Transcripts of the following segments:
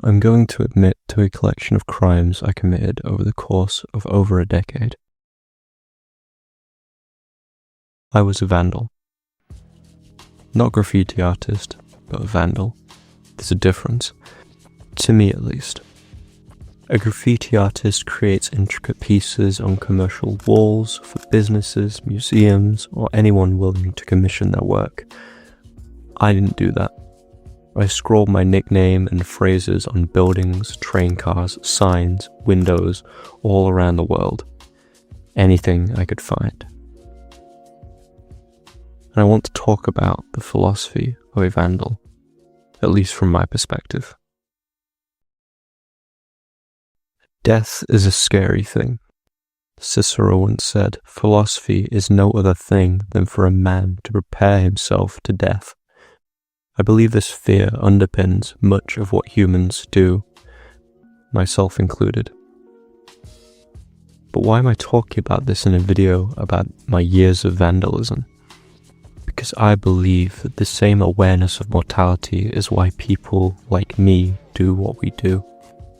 I'm going to admit to a collection of crimes I committed over the course of over a decade. I was a vandal. Not graffiti artist, but a vandal. There's a difference. To me, at least. A graffiti artist creates intricate pieces on commercial walls for businesses, museums, or anyone willing to commission their work. I didn't do that. I scrawled my nickname and phrases on buildings, train cars, signs, windows, all around the world. Anything I could find. And I want to talk about the philosophy of a vandal, at least from my perspective. Death is a scary thing. Cicero once said, "Philosophy is no other thing than for a man to prepare himself to death." I believe this fear underpins much of what humans do, myself included. But why am I talking about this in a video about my years of vandalism? Because I believe that the same awareness of mortality is why people like me do what we do.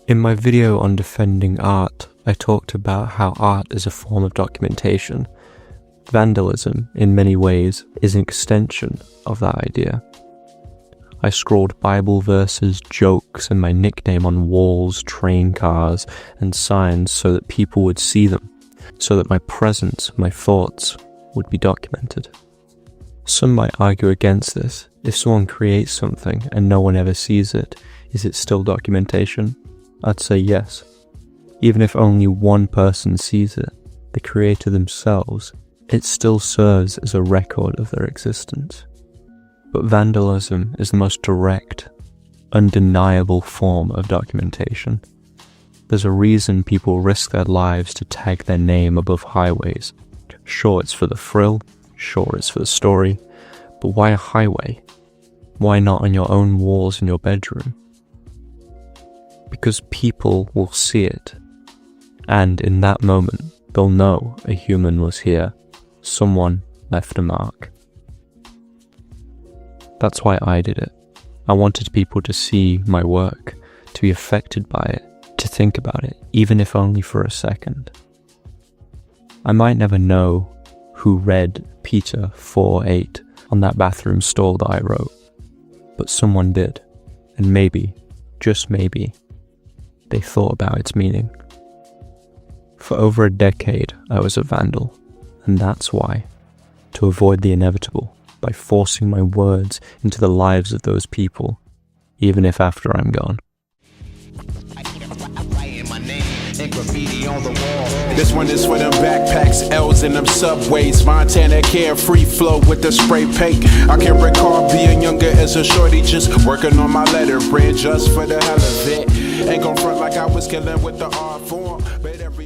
In my video on defending art, I talked about how art is a form of documentation. Vandalism, in many ways, is an extension of that idea. I scrawled Bible verses, jokes, and my nickname on walls, train cars, and signs so that people would see them, so that my presence, my thoughts, would be documented. Some might argue against this. If someone creates something and no one ever sees it, is it still documentation? I'd say yes. Even if only one person sees it, the creator themselves, it still serves as a record of their existence. But vandalism is the most direct, undeniable form of documentation. There's a reason people risk their lives to tag their name above highways. Sure, it's for the thrill, sure, it's for the story, but why a highway? Why not on your own walls in your bedroom? Because people will see it, and in that moment, they'll know a human was here. Someone left a mark. That's why I did it. I wanted people to see my work, to be affected by it, to think about it, even if only for a second. I might never know who read Peter 4:8 on that bathroom stall that I wrote, but someone did, and maybe, just maybe, they thought about its meaning. For over a decade, I was a vandal, and that's why, to avoid the inevitable, by forcing my words into the lives of those people, even if after I'm gone. Graffiti on the wall. This one is for them backpacks, L's in them subways. Montana carefree flow with the spray paint. I can recall being younger as a shorty, just working on my letter brand just for the hell of it. Ain't gon' front like I was killing with the art form, but every